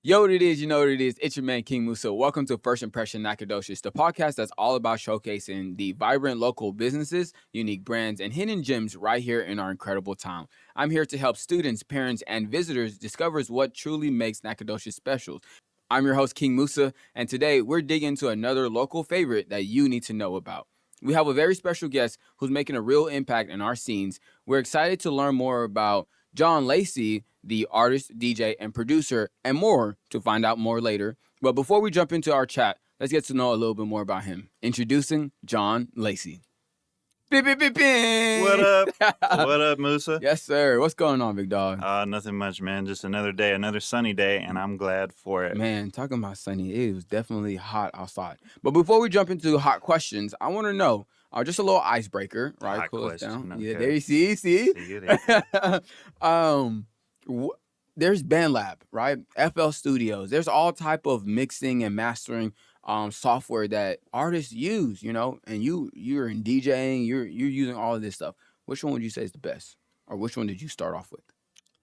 Yo, what it is, you know what it is. It's your man, King Musa. Welcome to First Impression Nacogdoches, the podcast that's all about showcasing the vibrant local businesses, unique brands, and hidden gems right here in our incredible town. I'm here to help students, parents, and visitors discover what truly makes Nacogdoches special. I'm your host, King Musa, and today we're digging into another local favorite that you need to know about. We have a very special guest who's making a real impact in our scenes. We're excited to learn more about John Lacy, the artist, DJ, and producer, and more to find out more later. But before we jump into our chat, let's get to know a little bit more about him. Introducing John Lacy. Beep, beep, beep, beep. What up? What up, Musa? Yes, sir. What's going on, big dog? Nothing much, man. Just another day, another sunny day, and I'm glad for it. Man, talking about sunny, it was definitely hot outside. But before we jump into hot questions, I want to know, just a little icebreaker, right? Hot Cool us question, down. okay. Yeah, there you see. See you there. There's BandLab, right? FL Studios. There's all type of mixing and mastering software that artists use, and you're in DJing, you're using all of this stuff. Which one would you say is the best? Or which one did you start off with?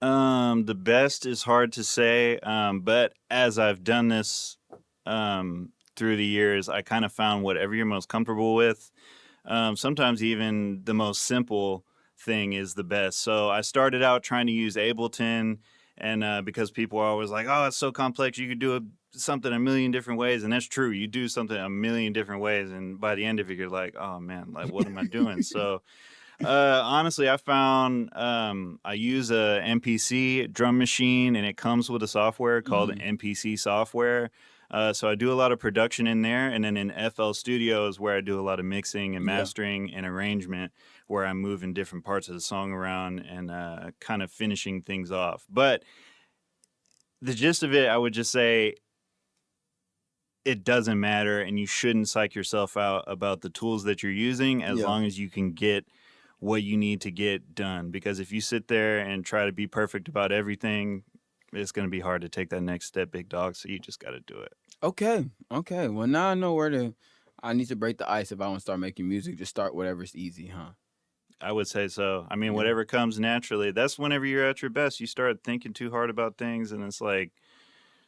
The best is hard to say, but as I've done this through the years, I kind of found whatever you're most comfortable with. Sometimes even the most simple thing is the best. So I started out trying to use Ableton, and because people are always like, oh, it's so complex, you could do something a million different ways. And that's true. You do something a million different ways, and by the end of it, you're like, oh, man, like, what am I doing? So honestly, I found I use a MPC drum machine, and it comes with a software called MPC software. So I do a lot of production in there, and then in FL Studios where I do a lot of mixing and mastering and arrangement, where I'm moving different parts of the song around and kind of finishing things off. But the gist of it, I would just say, it doesn't matter, and you shouldn't psych yourself out about the tools that you're using as long as you can get what you need to get done. Because if you sit there and try to be perfect about everything, it's going to be hard to take that next step, big dog. So you just got to do it. Okay. Well, now I know I need to break the ice if I want to start making music. Just start whatever's easy, huh? I would say so. I mean, whatever comes naturally, that's whenever you're at your best. You start thinking too hard about things, and it's like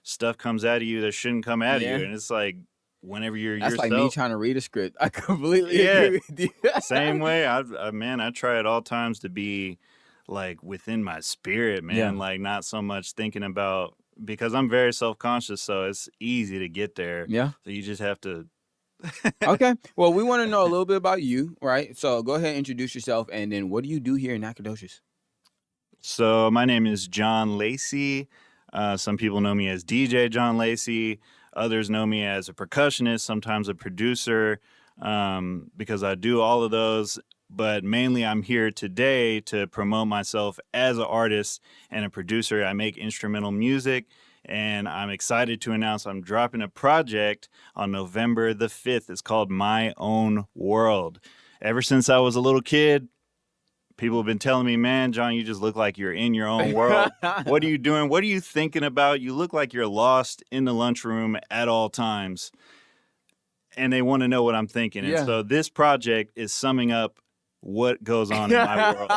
stuff comes out of you that shouldn't come out of you. And it's like, whenever you're That's yourself. like me trying to read a script. I completely agree with you. Same way. I try at all times to be like within my spirit, man. Like not so much thinking about, because I'm very self-conscious, so it's easy to get there. Yeah. So you just have to. Okay. Well, we want to know a little bit about you, right? So go ahead and introduce yourself, and then what do you do here in Nacogdoches? So my name is John Lacy. Some people know me as DJ John Lacy. Others know me as a percussionist, sometimes a producer, because I do all of those. But mainly I'm here today to promote myself as an artist and a producer. I make instrumental music, and I'm excited to announce I'm dropping a project on November the 5th. It's called My Own World. Ever since I was a little kid, people have been telling me, man, John, you just look like you're in your own world. What are you doing? What are you thinking about? You look like you're lost in the lunchroom at all times. And they want to know what I'm thinking. And so this project is summing up what goes on in my world.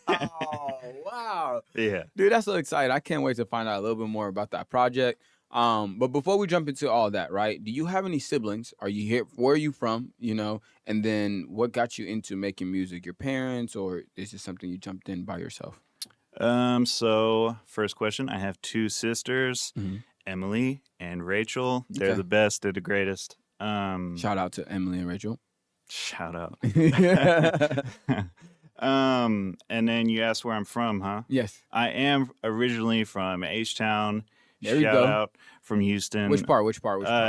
Oh, wow. Yeah. Dude, that's so exciting. I can't wait to find out a little bit more about that project. But before we jump into all that, right? Do you have any siblings? Are you here? Where are you from? And then what got you into making music? Your parents, or is this something you jumped in by yourself? So first question, I have two sisters, Emily and Rachel. They're the best. They're the greatest. Shout out to Emily and Rachel. Shout out. And then you asked where I'm from, huh? Yes. I am originally from H-Town. There you Shout go. out from Houston. Which part?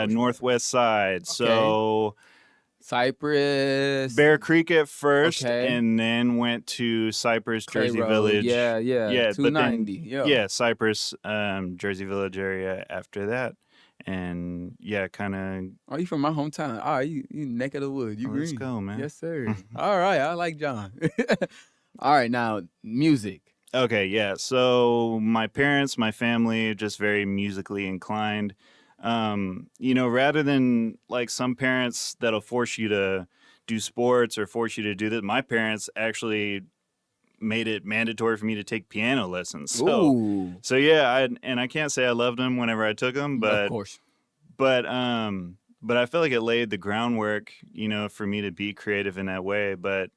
Northwest side. Okay. So Cypress. Bear Creek at first, and then went to Cypress, Jersey Village. Yeah. 290. But then, Cypress, Jersey Village area after that. And kind of. Are you from my hometown? Ah, you neck of the woods. You green. Let's go, man. Yes, sir. All right, I like John. All right, now music. Okay, yeah. So my parents, my family, just very musically inclined. Rather than like some parents that'll force you to do sports or force you to do that, my parents actually made it mandatory for me to take piano lessons. Ooh, So yeah, I can't say I loved them whenever I took them, of course. but I feel like it laid the groundwork, for me to be creative in that way. But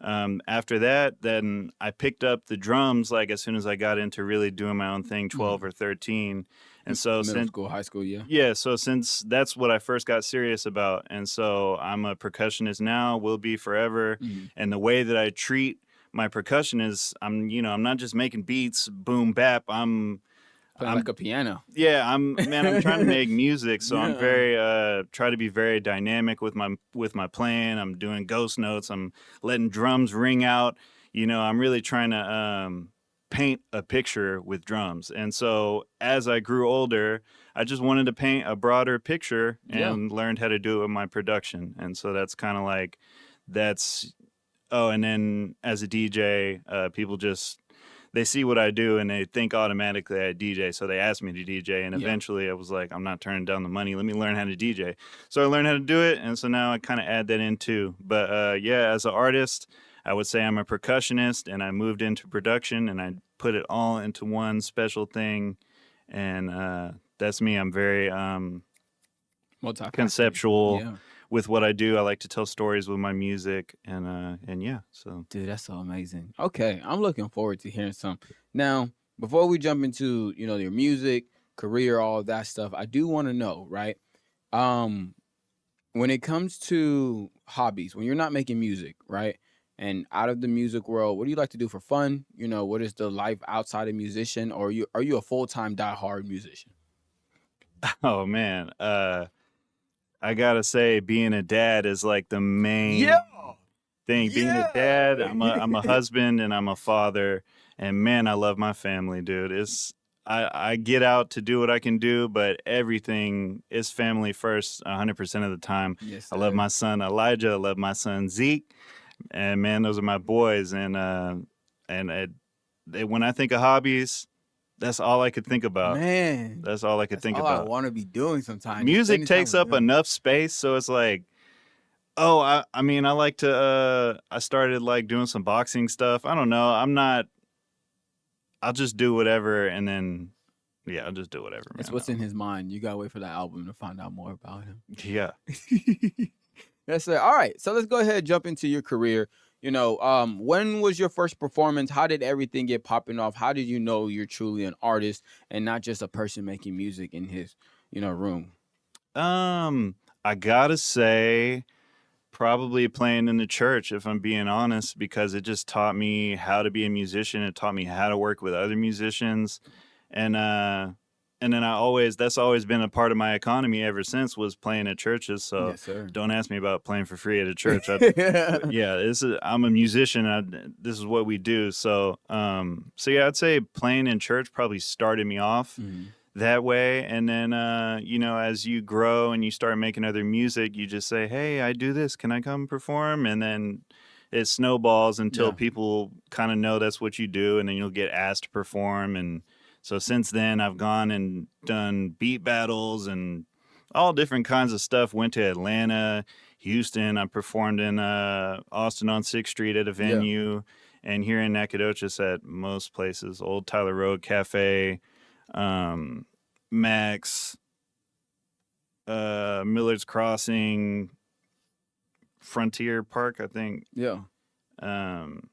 after that, then I picked up the drums like as soon as I got into really doing my own thing, 12 Mhm. or 13. And so Middle since school, high school, yeah. yeah, so since that's what I first got serious about, and so I'm a percussionist now, will be forever. Mhm. And the way that I treat my percussion is I'm not just making beats, boom bap. Playing like I'm a piano. yeah, I'm trying to make music, so I'm Yeah. very try to be very dynamic with my playing. I'm doing ghost notes. I'm letting drums ring out. I'm really trying to paint a picture with drums. And so as I grew older, I just wanted to paint a broader picture Yeah. and learned how to do it with my production. And so that's kind of like that's oh, and then as a DJ, people just they see what I do and they think automatically I DJ. So they asked me to DJ, and Yeah. eventually I was like, I'm not turning down the money. Let me learn how to DJ. So I learned how to do it, and so now I kind of add that in too. But yeah, as an artist, I would say I'm a percussionist, and I moved into production, and I put it all into one special thing, and that's me. I'm very Multifaceted. conceptual Yeah. with what I do. I like to tell stories with my music, and yeah, so. Dude, that's so amazing. Okay, I'm looking forward to hearing some. Now, before we jump into, your music, career, all of that stuff, I do want to know, right? Um, when it comes to hobbies, when you're not making music, right? And out of the music world, what do you like to do for fun? What is the life outside of musician, or are you a full-time diehard musician? Oh man, I gotta say, being a dad is like the Yeah. main thing. Being a Yeah. dad, I'm a husband and I'm a father, and man, I love my family, dude. I get out to do what I can do, but everything is family first, 100% of the time. Yes, I love sir. my son Elijah. I love my son Zeke, and man, those are my boys. And when I think of hobbies, that's all I could think about. Man, That's all I could that's think all I about. want to be doing sometimes, just Music spending time takes with up them. enough space, so it's like, oh, I mean, I like to I started like doing some boxing stuff. I don't know. I'll just do whatever, and then yeah, I'll just do whatever, It's man. I what's in don't his mind. You gotta wait for that album to find out more about him. know. Yeah. Yes, sir. All right, so let's go ahead and jump into your career. When was your first performance? How did everything get popping off? How did you know you're truly an artist and not just a person making music in his, room? I gotta say, probably playing in the church, if I'm being honest, because it just taught me how to be a musician. It taught me how to work with other musicians, and then that's always been a part of my economy ever since, was playing at churches. So Yes, sir. don't ask me about playing for free at a church. But yeah, I'm a musician. This is what we do. So yeah, I'd say playing in church probably started me off Mhm. that way. And then as you grow and you start making other music, you just say, hey, I do this, can I come perform? And then it snowballs until Yeah. people kind of know that's what you do, and then you'll get asked to perform. And so since then I've gone and done beat battles and all different kinds of stuff. Went to Atlanta, Houston. I performed in Austin on 6th Street at a Yeah. venue, and here in Nacogdoches at most places, Old Tyler Road Cafe, um, Max, Miller's Crossing, Frontier Park, I think, Yeah. um,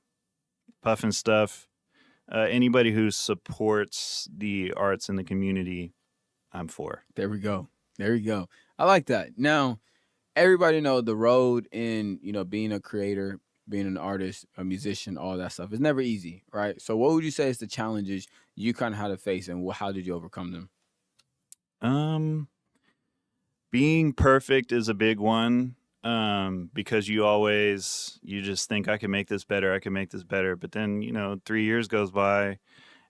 Puffin Stuff. Anybody who supports the arts in the community, I'm for. There we go. There you go. I like that. Now, everybody know the road in, being a creator, being an artist, a musician, all that stuff is never easy, right? So what would you say is the challenges you kind of had to face, and how did you overcome them? Um, Being perfect is a big one, because you just think, I can make this better, I can make this better, but then 3 years goes by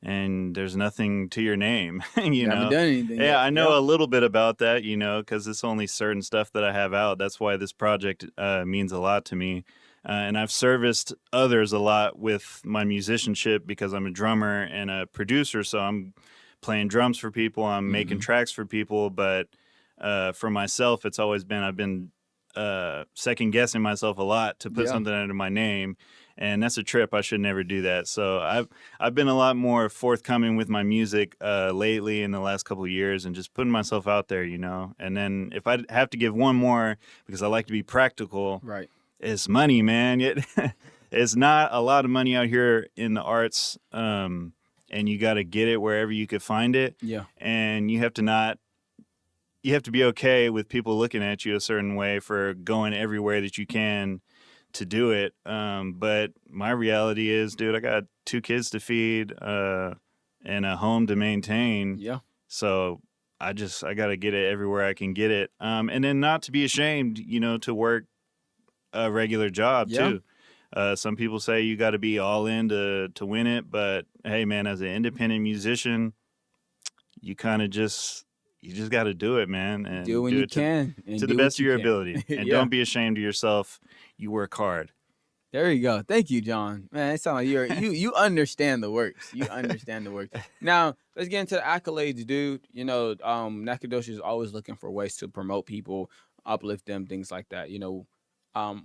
and there's nothing to your name. You haven't done anything Yeah, yet. I Yep. know a little bit about that, because it's only certain stuff that I have out. That's why this project means a lot to me. And I've serviced others a lot with my musicianship, because I'm a drummer and a producer. So I'm playing drums for people, I'm making Hmm. tracks for people. But for myself, I've been second guessing myself a lot to put Yeah. something under my name. and that's a trip. I should never do that. So I've been a lot more forthcoming with my music lately in the last couple of years, and just putting myself out there, you know. And then if I have to give one more, because I like to be practical, Right. it's money, man. It's not a lot of money out here in the arts, and you got to get it wherever you could find it, Yeah. and you have to be okay with people looking at you a certain way for going everywhere that you can to do it. But my reality is, dude, I got 2 kids to feed, and a home to maintain. Yeah. So I got to get it everywhere I can get it. And then not to be ashamed, you know, to work a regular job Yeah. too. Some people say you got to be all in to win it, but hey, man, as an independent musician, you kind of you just got to do it, man, Do and when do you it can and to the do what best of you your can. ability, and Yeah. don't be ashamed of yourself. You work hard. There you go. Thank you, John. Man, it sounds like you understand the works. You understand the works. Now let's get into the accolades, dude. You know, Nacogdoches is always looking for ways to promote people, uplift them, things like that. You know,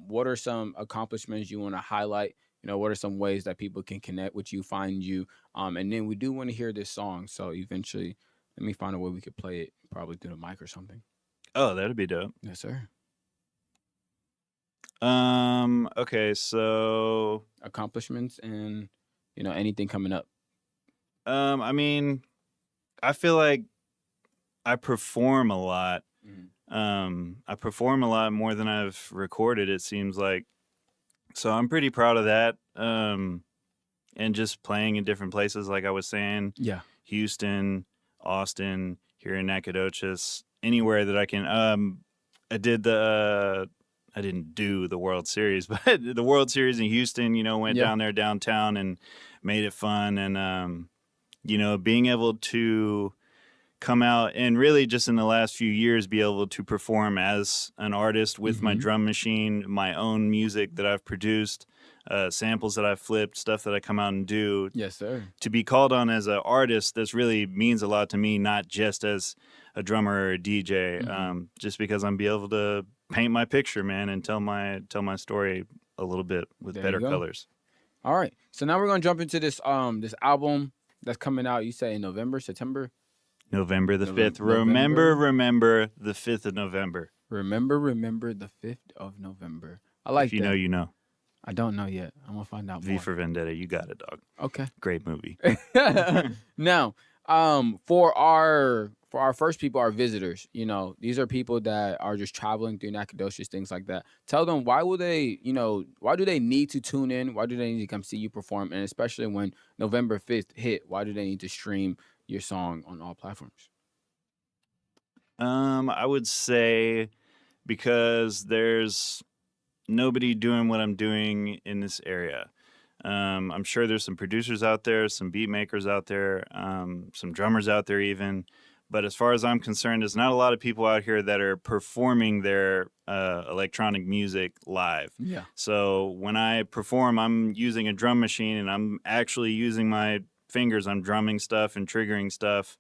what are some accomplishments you want to highlight? You know, what are some ways that people can connect with you, find you? And then we do want to hear this song. So eventually, let me find a way we could play it, probably through the mic or something. Oh, that'd be dope. Yes, sir. Okay, so Accomplishments and anything coming up. I mean, I feel like I perform a lot. Mhm. I perform a lot more than I've recorded, it seems like. So I'm pretty proud of that. And just playing in different places, like I was saying, Yeah. Houston, Austin, here in Nacogdoches, anywhere that I can. I did I didn't do the World Series, but the World Series in Houston, you know, went Yeah. down there downtown and made it fun. And, you know, being able to come out and really just in the last few years be able to perform as an artist with my Mhm. drum machine, my own music that I've produced, samples that I've flipped, stuff that I come out and do. Yes, sir. To be called on as an artist, this really means a lot to me, not just as a drummer or a DJ, Mhm. just because I'm be able to paint my picture, man, and tell my story a little bit with There you better go. colors. All right. So now we're gonna jump into this album that's coming out. You say in November, September, November the 5th. November. Remember the 5th of November. Remember the 5th of November. I If like you know, that. you know. I don't know yet. I'm gonna find out V more. for Vendetta, you got it, dog. Okay. Great movie. Now, for our first people, our visitors, these are people that are just traveling through Nacogdoches, things like that. Tell them why do they need to tune in? Why do they need to come see you perform? And especially when November 5th hit, why do they need to stream your song on all platforms? I would say because there's nobody doing what I'm doing in this area. I'm sure there's some producers out there, some beat makers out there, some drummers out there even. But as far as I'm concerned, there's not a lot of people out here that are performing their electronic music live. Yeah. So when I perform, I'm using a drum machine and I'm actually using my fingers. I'm drumming stuff and triggering stuff.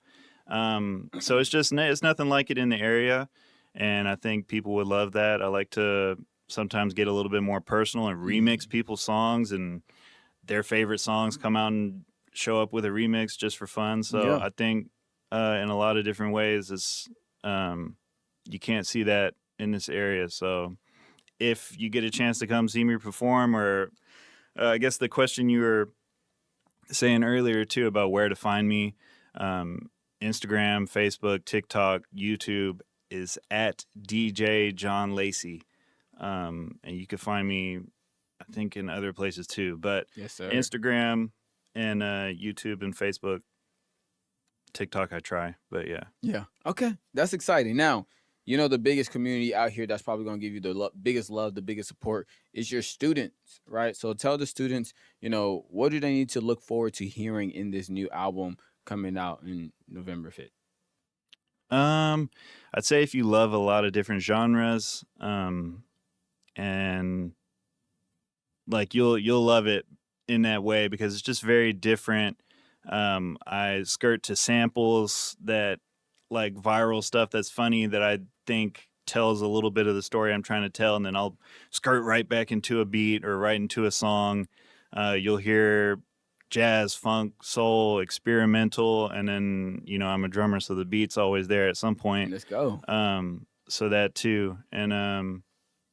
So it's nothing like it in the area, and I think people would love that. I like to sometimes get a little bit more personal and remix people's songs, and their favorite songs come out and show up with a remix just for fun. So Yeah. I think in a lot of different ways, you can't see that in this area. So if you get a chance to come see me perform, or I guess the question you were saying earlier too about where to find me, Instagram, Facebook, TikTok, YouTube is at DJ John Lacy. And you can find me, I think, in other places too. But Yes, sir. Instagram and YouTube and Facebook, TikTok, I try. But yeah. Yeah. Okay. That's exciting. Now, the biggest community out here that's probably going to give you the biggest love, the biggest support is your students, right? So tell the students, what do they need to look forward to hearing in this new album coming out in November 5th? I'd say if you love a lot of different genres, and like you'll love it in that way because it's just very different. I skirt to samples that like viral stuff that's funny that I think tells a little bit of the story I'm trying to tell, and then I'll skirt right back into a beat or right into a song. You'll hear jazz, funk, soul, experimental, and then I'm a drummer, so the beat's always there at some point. Let's go. So that too, and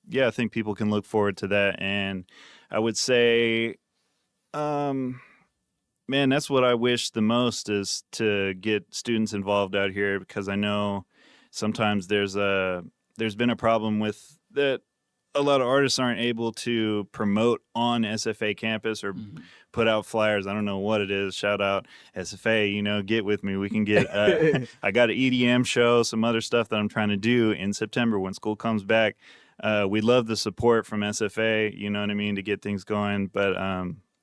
yeah, I think people can look forward to that. And I would say, man, that's what I wish the most, is to get students involved out here, because I know sometimes there's been a problem with that. A lot of artists aren't able to promote on SFA campus or put out flyers. I don't know what it is. Shout out SFA, get with me. We can get, I got an EDM show, some other stuff that I'm trying to do in September when school comes back. We love the support from SFA, you know what I mean, to get things going. But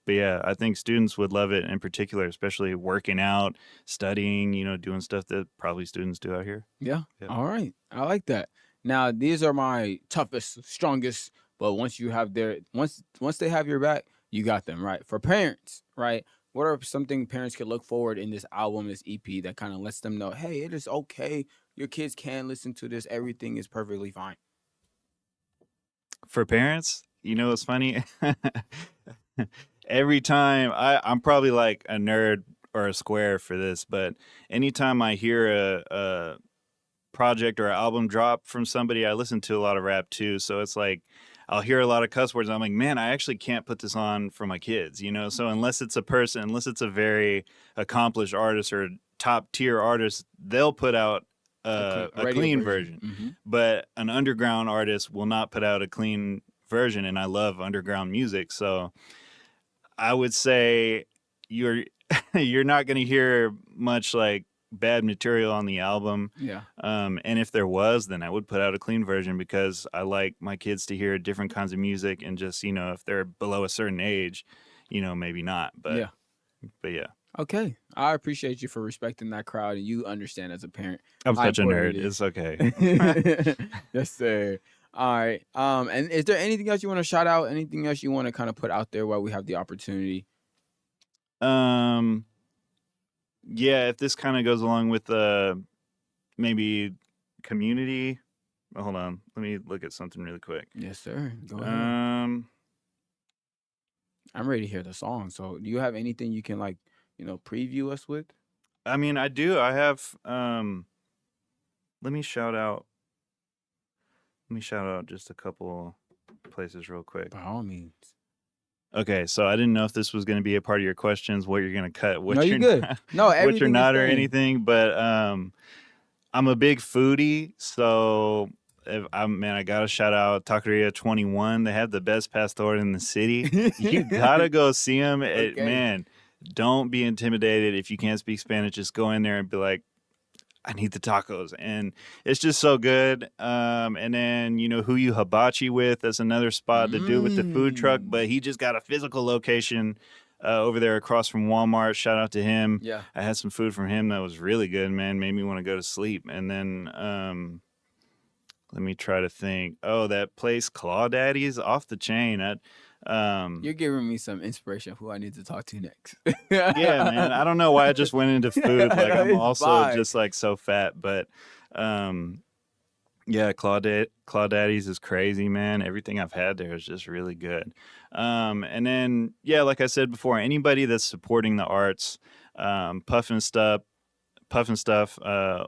yeah, I think students would love it in particular, especially working out, studying, doing stuff that probably students do out here. Yeah. All right. I like that. Now, these are my toughest, strongest, but once they have your back, you got them, right? For parents, right? What are something parents can look forward in this album, this EP, that kind of lets them know, hey, it is okay. Your kids can listen to this. Everything is perfectly fine. For parents, it's funny. Every time I'm probably like a nerd or a square for this, but anytime I hear a project or an album drop from somebody, I listen to a lot of rap too. So it's like I'll hear a lot of cuss words. And I'm like, man, I actually can't put this on for my kids, So unless it's a very accomplished artist or top tier artist, they'll put out a clean version. Mm-hmm. But an underground artist will not put out a clean version. And I love underground music. So I would say you're not going to hear much like bad material on the album. Yeah. And if there was, then I would put out a clean version, because I like my kids to hear different kinds of music, and just, if they're below a certain age, maybe not. But yeah. Okay. I appreciate you for respecting that crowd, and you understand as a parent. I'm such a nerd. It's okay. Yes, sir. All right. And is there anything else you want to shout out? Anything else you want to kind of put out there while we have the opportunity? Yeah, if this kind of goes along with maybe community. Hold on. Let me look at something really quick. Yes, sir. Go ahead. I'm ready to hear the song. So do you have anything you can preview us with? I mean, I do. I have let me shout out just a couple places real quick. By all means. Okay, so I didn't know if this was going to be a part of your questions, what you're going to cut, what no, you're good. No, what you're not, or anything. But I'm a big foodie, so I gotta shout out Taqueria 21. They have the best pastor in the city. You gotta go see them. Okay. Man, don't be intimidated if you can't speak Spanish. Just go in there and be like, I need the tacos, and it's just so good. And then Who You Hibachi With, that's another spot to do with the food truck, but he just got a physical location over there across from Walmart. Shout out to him. Yeah, I had some food from him that was really good, man. Made me want to go to sleep. And then let me try to think. Oh, that place Claw Daddy's off the chain. You're giving me some inspiration of who I need to talk to next. Yeah, man. I don't know why I just went into food. Like, I'm also just like so fat, but yeah, Claw Daddy's is crazy, man. Everything I've had there is just really good. And then yeah, like I said before, anybody that's supporting the arts, Puffin Stuff,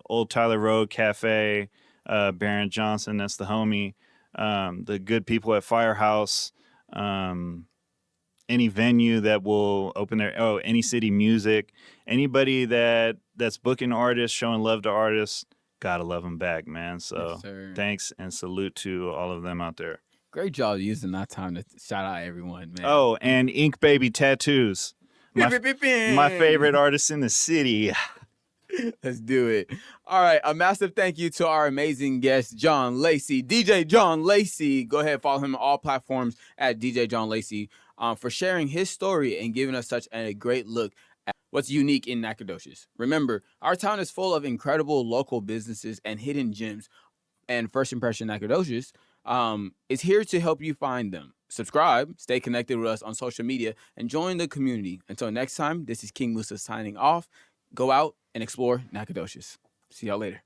Old Tyler Road Cafe, Baron Johnson, that's the homie. The good people at Firehouse. Any venue that will open any city music, anybody that's booking artists, showing love to artists, gotta love them back, man. So yes, thanks and salute to all of them out there. Great job using that time to shout out everyone, man. Oh, and Ink Baby Tattoos, my favorite artist in the city. Let's do it. All right. A massive thank you to our amazing guest, John Lacy, DJ John Lacy. Go ahead and follow him on all platforms at DJ John Lacy, for sharing his story and giving us such a great look at what's unique in Nacogdoches. Remember, our town is full of incredible local businesses and hidden gems, and First Impression Nacogdoches is here to help you find them. Subscribe, stay connected with us on social media, and join the community. Until next time, this is King Musa signing off. Go out and explore Nacogdoches. See y'all later.